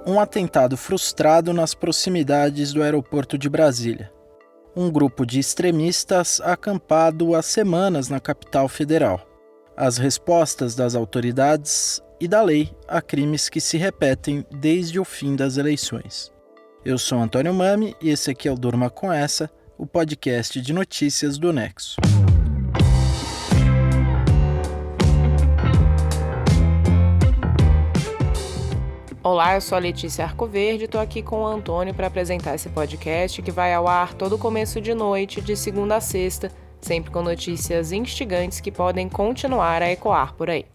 Um atentado frustrado nas proximidades do aeroporto de Brasília. Um grupo de extremistas acampado há semanas na capital federal. As respostas das autoridades e da lei a crimes que se repetem desde o fim das eleições. Eu sou Antônio Mami e esse aqui é o Durma Com Essa, o podcast de notícias do Nexo. Olá, eu sou a Letícia Arcoverde e estou aqui com o Antônio para apresentar esse podcast que vai ao ar todo começo de noite, de segunda a sexta, sempre com notícias instigantes que podem continuar a ecoar por aí.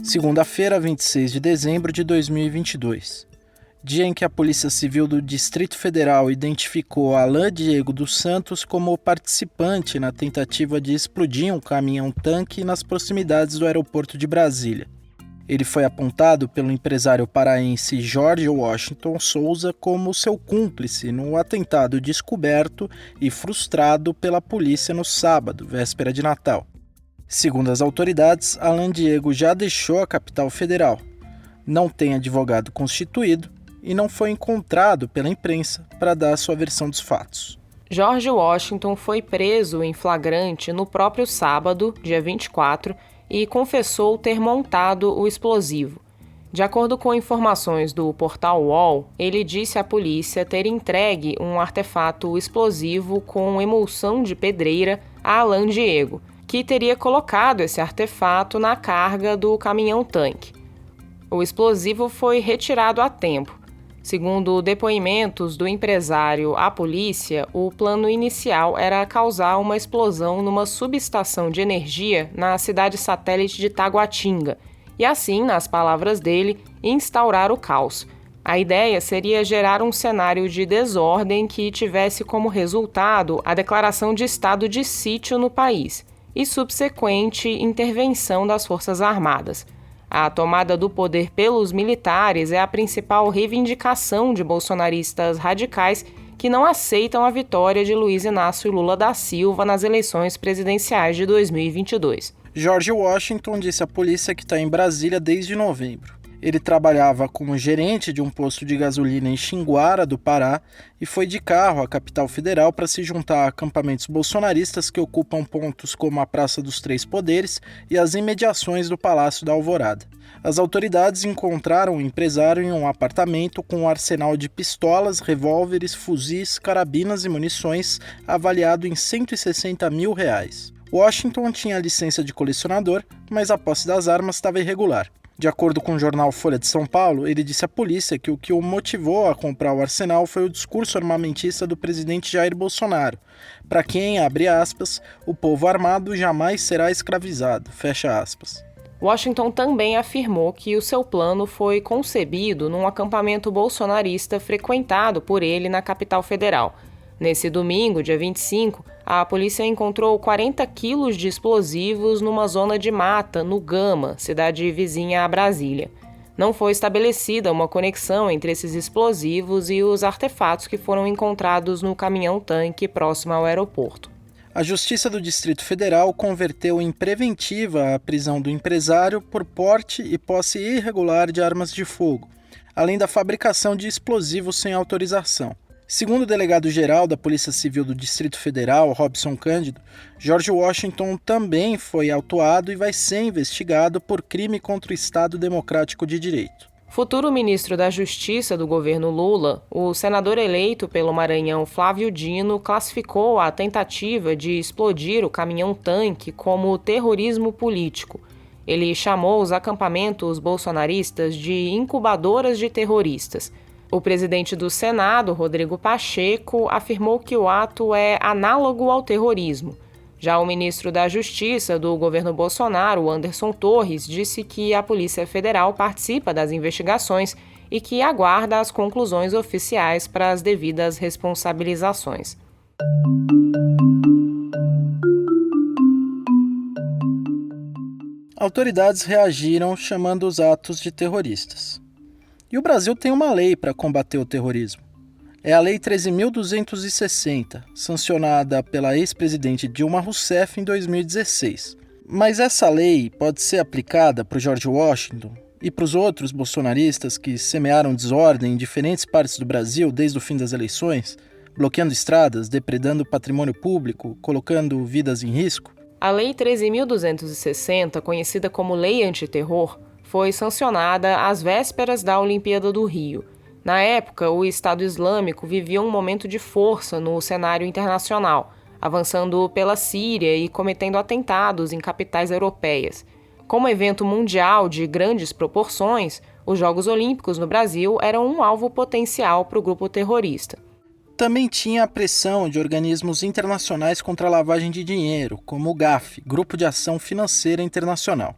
Segunda-feira, 26 de dezembro de 2022. Dia em que a Polícia Civil do Distrito Federal identificou Alan Diego dos Santos como participante na tentativa de explodir um caminhão-tanque nas proximidades do aeroporto de Brasília. Ele foi apontado pelo empresário paraense Jorge Washington Souza como seu cúmplice no atentado descoberto e frustrado pela polícia no sábado, véspera de Natal. Segundo as autoridades, Alan Diego já deixou a capital federal, não tem advogado constituído e não foi encontrado pela imprensa para dar sua versão dos fatos. Jorge Washington foi preso em flagrante no próprio sábado, dia 24, e confessou ter montado o explosivo. De acordo com informações do portal UOL, ele disse à polícia ter entregue um artefato explosivo com emulsão de pedreira a Alan Diego, que teria colocado esse artefato na carga do caminhão-tanque. O explosivo foi retirado a tempo. Segundo depoimentos do empresário à polícia, o plano inicial era causar uma explosão numa subestação de energia na cidade satélite de Taguatinga e assim, nas palavras dele, instaurar o caos. A ideia seria gerar um cenário de desordem que tivesse como resultado a declaração de estado de sítio no país e subsequente intervenção das Forças Armadas. A tomada do poder pelos militares é a principal reivindicação de bolsonaristas radicais que não aceitam a vitória de Luiz Inácio Lula da Silva nas eleições presidenciais de 2022. Jorge Washington disse à polícia que está em Brasília desde novembro. Ele trabalhava como gerente de um posto de gasolina em Xinguara, do Pará, e foi de carro à capital federal para se juntar a acampamentos bolsonaristas que ocupam pontos como a Praça dos Três Poderes e as imediações do Palácio da Alvorada. As autoridades encontraram o empresário em um apartamento com um arsenal de pistolas, revólveres, fuzis, carabinas e munições avaliado em R$160 mil. Washington tinha licença de colecionador, mas a posse das armas estava irregular. De acordo com o jornal Folha de São Paulo, ele disse à polícia que o que o motivou a comprar o arsenal foi o discurso armamentista do presidente Jair Bolsonaro, para quem, abre aspas, o povo armado jamais será escravizado, fecha aspas. Washington também afirmou que o seu plano foi concebido num acampamento bolsonarista frequentado por ele na capital federal. Nesse domingo, dia 25, a polícia encontrou 40 quilos de explosivos numa zona de mata, no Gama, cidade vizinha a Brasília. Não foi estabelecida uma conexão entre esses explosivos e os artefatos que foram encontrados no caminhão-tanque próximo ao aeroporto. A Justiça do Distrito Federal converteu em preventiva a prisão do empresário por porte e posse irregular de armas de fogo, além da fabricação de explosivos sem autorização. Segundo o delegado-geral da Polícia Civil do Distrito Federal, Robson Cândido, Jorge Washington também foi autuado e vai ser investigado por crime contra o Estado Democrático de Direito. Futuro ministro da Justiça do governo Lula, o senador eleito pelo Maranhão Flávio Dino classificou a tentativa de explodir o caminhão-tanque como terrorismo político. Ele chamou os acampamentos bolsonaristas de incubadoras de terroristas. O presidente do Senado, Rodrigo Pacheco, afirmou que o ato é análogo ao terrorismo. Já o ministro da Justiça do governo Bolsonaro, Anderson Torres, disse que a Polícia Federal participa das investigações e que aguarda as conclusões oficiais para as devidas responsabilizações. Autoridades reagiram chamando os atos de terroristas. E o Brasil tem uma lei para combater o terrorismo. É a Lei 13.260, sancionada pela ex-presidente Dilma Rousseff em 2016. Mas essa lei pode ser aplicada para o George Washington e para os outros bolsonaristas que semearam desordem em diferentes partes do Brasil desde o fim das eleições, bloqueando estradas, depredando patrimônio público, colocando vidas em risco? A Lei 13.260, conhecida como Lei Antiterror, foi sancionada às vésperas da Olimpíada do Rio. Na época, o Estado Islâmico vivia um momento de força no cenário internacional, avançando pela Síria e cometendo atentados em capitais europeias. Como evento mundial de grandes proporções, os Jogos Olímpicos no Brasil eram um alvo potencial para o grupo terrorista. Também tinha a pressão de organismos internacionais contra a lavagem de dinheiro, como o GAF, Grupo de Ação Financeira Internacional.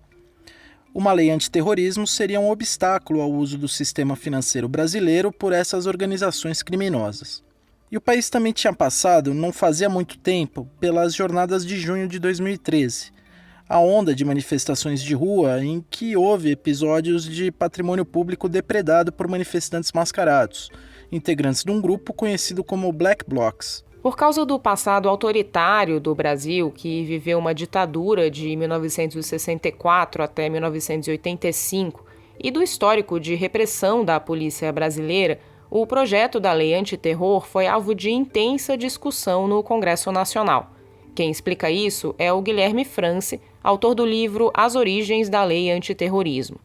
Uma lei antiterrorismo seria um obstáculo ao uso do sistema financeiro brasileiro por essas organizações criminosas. E o país também tinha passado, não fazia muito tempo, pelas jornadas de junho de 2013, a onda de manifestações de rua em que houve episódios de patrimônio público depredado por manifestantes mascarados, integrantes de um grupo conhecido como Black Blocs. Por causa do passado autoritário do Brasil, que viveu uma ditadura de 1964 até 1985, e do histórico de repressão da polícia brasileira, o projeto da Lei Antiterror foi alvo de intensa discussão no Congresso Nacional. Quem explica isso é o Guilherme France, autor do livro As Origens da Lei Antiterrorismo.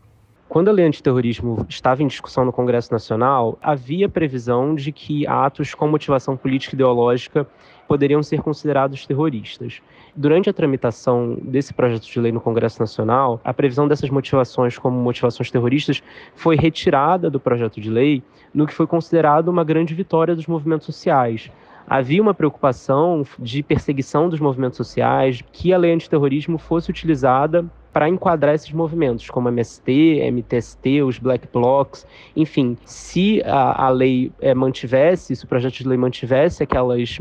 Quando a lei antiterrorismo estava em discussão no Congresso Nacional, havia previsão de que atos com motivação política e ideológica poderiam ser considerados terroristas. Durante a tramitação desse projeto de lei no Congresso Nacional, a previsão dessas motivações como motivações terroristas foi retirada do projeto de lei, no que foi considerado uma grande vitória dos movimentos sociais. Havia uma preocupação de perseguição dos movimentos sociais, que a lei antiterrorismo fosse utilizada para enquadrar esses movimentos, como MST, MTST, os Black Blocs, enfim, se a lei se o projeto de lei mantivesse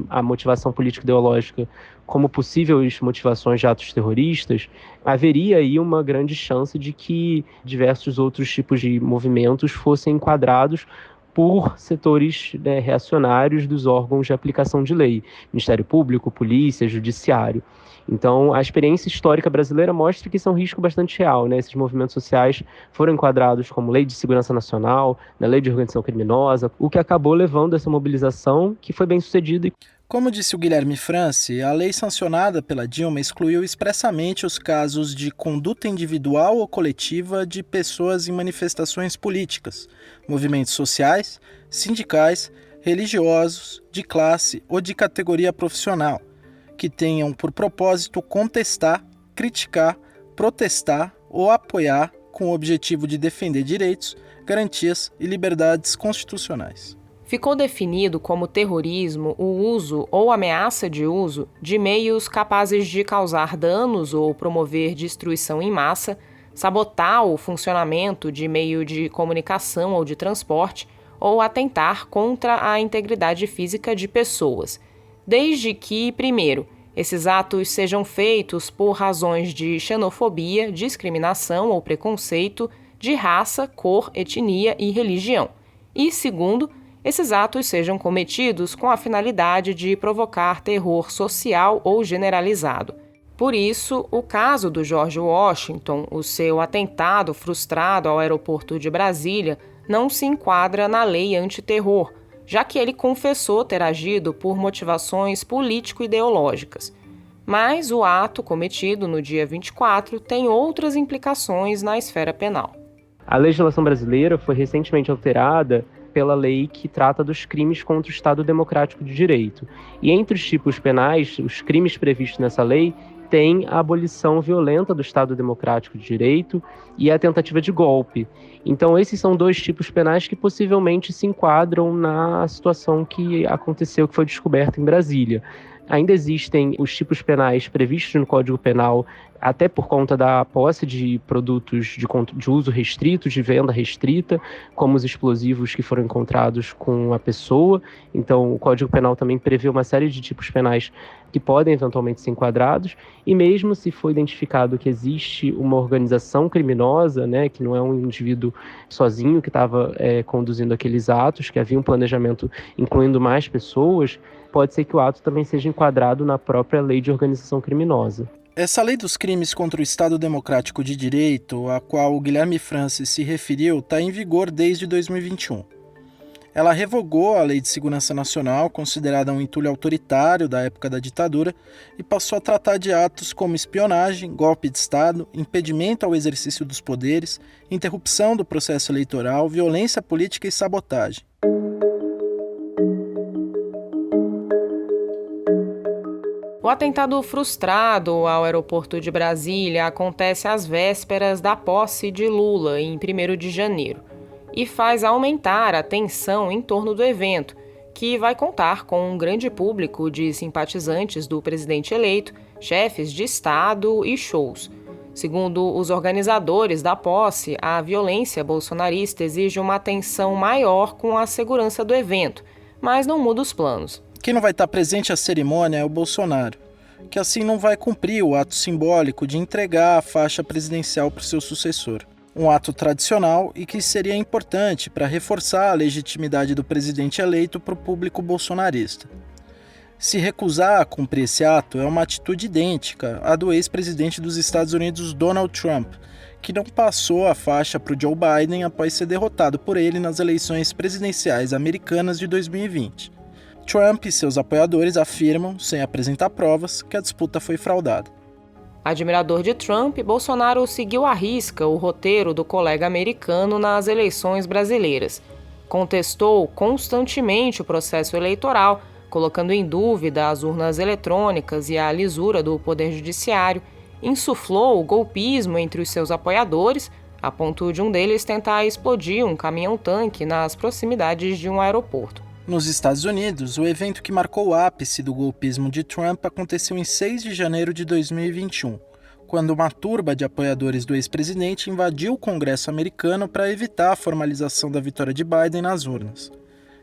a motivação política ideológica como possíveis motivações de atos terroristas, haveria aí uma grande chance de que diversos outros tipos de movimentos fossem enquadrados por setores reacionários dos órgãos de aplicação de lei, Ministério Público, Polícia, Judiciário. Então, a experiência histórica brasileira mostra que isso é um risco bastante real, né? Esses movimentos sociais foram enquadrados como Lei de Segurança Nacional, na Lei de Organização Criminosa, o que acabou levando essa mobilização que foi bem sucedida. Como disse o Guilherme France, a lei sancionada pela Dilma excluiu expressamente os casos de conduta individual ou coletiva de pessoas em manifestações políticas, movimentos sociais, sindicais, religiosos, de classe ou de categoria profissional, que tenham por propósito contestar, criticar, protestar ou apoiar com o objetivo de defender direitos, garantias e liberdades constitucionais. Ficou definido como terrorismo o uso ou ameaça de uso de meios capazes de causar danos ou promover destruição em massa, sabotar o funcionamento de meio de comunicação ou de transporte, ou atentar contra a integridade física de pessoas, desde que, primeiro, esses atos sejam feitos por razões de xenofobia, discriminação ou preconceito de raça, cor, etnia e religião, e, segundo, esses atos sejam cometidos com a finalidade de provocar terror social ou generalizado. Por isso, o caso do George Washington, o seu atentado frustrado ao aeroporto de Brasília, não se enquadra na lei antiterror, já que ele confessou ter agido por motivações político-ideológicas. Mas o ato cometido no dia 24 tem outras implicações na esfera penal. A legislação brasileira foi recentemente alterada pela lei que trata dos crimes contra o Estado Democrático de Direito. E entre os tipos penais, os crimes previstos nessa lei, tem a abolição violenta do Estado Democrático de Direito e a tentativa de golpe. Então, esses são dois tipos penais que possivelmente se enquadram na situação que aconteceu, que foi descoberta em Brasília. Ainda existem os tipos penais previstos no Código Penal, até por conta da posse de produtos de uso restrito, de venda restrita, como os explosivos que foram encontrados com a pessoa. Então, o Código Penal também prevê uma série de tipos penais que podem eventualmente ser enquadrados, e mesmo se for identificado que existe uma organização criminosa, né, que não é um indivíduo sozinho que estava conduzindo aqueles atos, que havia um planejamento incluindo mais pessoas, pode ser que o ato também seja enquadrado na própria lei de organização criminosa. Essa lei dos crimes contra o Estado Democrático de Direito, a qual o Guilherme Francis se referiu, está em vigor desde 2021. Ela revogou a Lei de Segurança Nacional, considerada um entulho autoritário da época da ditadura, e passou a tratar de atos como espionagem, golpe de Estado, impedimento ao exercício dos poderes, interrupção do processo eleitoral, violência política e sabotagem. O atentado frustrado ao aeroporto de Brasília acontece às vésperas da posse de Lula, em 1º de janeiro, e faz aumentar a tensão em torno do evento, que vai contar com um grande público de simpatizantes do presidente eleito, chefes de Estado e shows. Segundo os organizadores da posse, a violência bolsonarista exige uma atenção maior com a segurança do evento, mas não muda os planos. Quem não vai estar presente à cerimônia é o Bolsonaro, que assim não vai cumprir o ato simbólico de entregar a faixa presidencial para o seu sucessor. Um ato tradicional e que seria importante para reforçar a legitimidade do presidente eleito para o público bolsonarista. Se recusar a cumprir esse ato é uma atitude idêntica à do ex-presidente dos Estados Unidos, Donald Trump, que não passou a faixa para o Joe Biden após ser derrotado por ele nas eleições presidenciais americanas de 2020. Trump e seus apoiadores afirmam, sem apresentar provas, que a disputa foi fraudada. Admirador de Trump, Bolsonaro seguiu à risca o roteiro do colega americano nas eleições brasileiras. Contestou constantemente o processo eleitoral, colocando em dúvida as urnas eletrônicas e a lisura do Poder Judiciário, insuflou o golpismo entre os seus apoiadores, a ponto de um deles tentar explodir um caminhão-tanque nas proximidades de um aeroporto. Nos Estados Unidos, o evento que marcou o ápice do golpismo de Trump aconteceu em 6 de janeiro de 2021, quando uma turba de apoiadores do ex-presidente invadiu o Congresso americano para evitar a formalização da vitória de Biden nas urnas.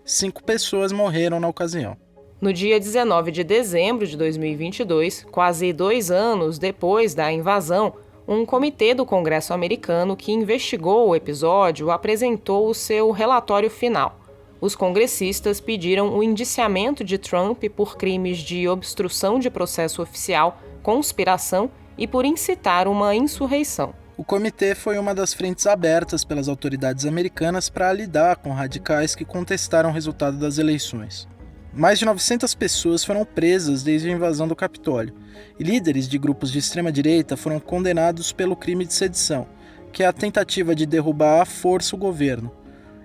5 pessoas morreram na ocasião. No dia 19 de dezembro de 2022, quase 2 anos depois da invasão, um comitê do Congresso americano que investigou o episódio apresentou o seu relatório final. Os congressistas pediram o indiciamento de Trump por crimes de obstrução de processo oficial, conspiração e por incitar uma insurreição. O comitê foi uma das frentes abertas pelas autoridades americanas para lidar com radicais que contestaram o resultado das eleições. Mais de 900 pessoas foram presas desde a invasão do Capitólio, e líderes de grupos de extrema-direita foram condenados pelo crime de sedição, que é a tentativa de derrubar à força o governo.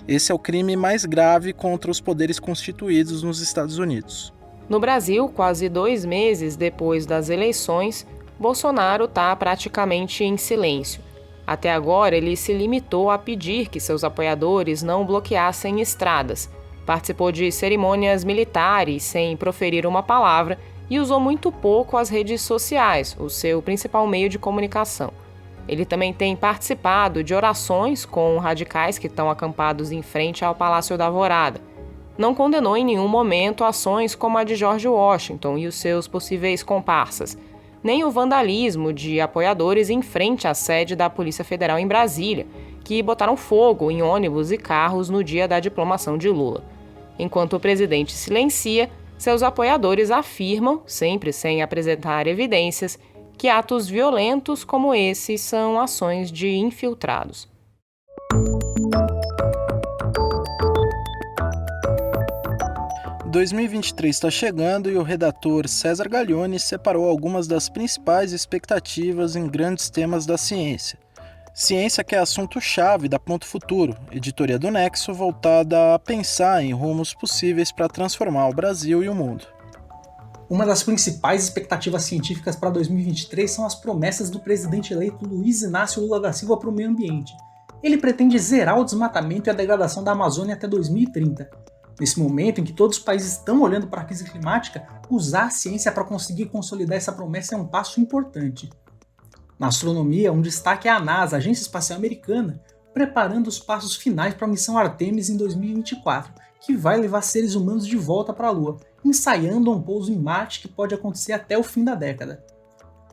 Esse é o crime mais grave contra os poderes constituídos nos Estados Unidos. No Brasil, quase 2 meses depois das eleições, Bolsonaro está praticamente em silêncio. Até agora, ele se limitou a pedir que seus apoiadores não bloqueassem estradas, participou de cerimônias militares sem proferir uma palavra e usou muito pouco as redes sociais, o seu principal meio de comunicação. Ele também tem participado de orações com radicais que estão acampados em frente ao Palácio da Alvorada. Não condenou em nenhum momento ações como a de George Washington e os seus possíveis comparsas, nem o vandalismo de apoiadores em frente à sede da Polícia Federal em Brasília, que botaram fogo em ônibus e carros no dia da diplomação de Lula. Enquanto o presidente silencia, seus apoiadores afirmam, sempre sem apresentar evidências, que atos violentos como esses são ações de infiltrados. O 2023 está chegando e o redator César Gaglione separou algumas das principais expectativas em grandes temas da ciência. Ciência que é assunto-chave da Ponto Futuro, editoria do Nexo voltada a pensar em rumos possíveis para transformar o Brasil e o mundo. Uma das principais expectativas científicas para 2023 são as promessas do presidente eleito Luiz Inácio Lula da Silva para o meio ambiente. Ele pretende zerar o desmatamento e a degradação da Amazônia até 2030. Nesse momento em que todos os países estão olhando para a crise climática, usar a ciência para conseguir consolidar essa promessa é um passo importante. Na astronomia, um destaque é a NASA, a Agência Espacial Americana, preparando os passos finais para a missão Artemis em 2024, que vai levar seres humanos de volta para a Lua, ensaiando um pouso em Marte que pode acontecer até o fim da década.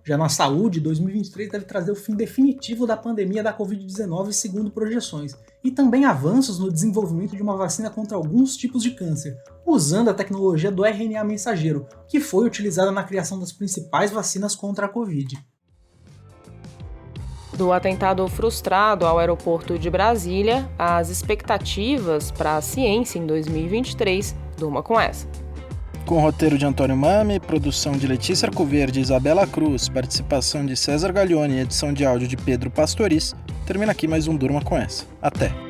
Já na saúde, 2023 deve trazer o fim definitivo da pandemia da Covid-19 segundo projeções, e também avanços no desenvolvimento de uma vacina contra alguns tipos de câncer, usando a tecnologia do RNA mensageiro, que foi utilizada na criação das principais vacinas contra a Covid. Do atentado frustrado ao aeroporto de Brasília, as expectativas para a ciência em 2023, durma com essa. Com roteiro de Antônio Mami, produção de Letícia Arcoverde e Isabela Cruz, participação de César Gaglione e edição de áudio de Pedro Pastoriz, termina aqui mais um Durma com essa. Até!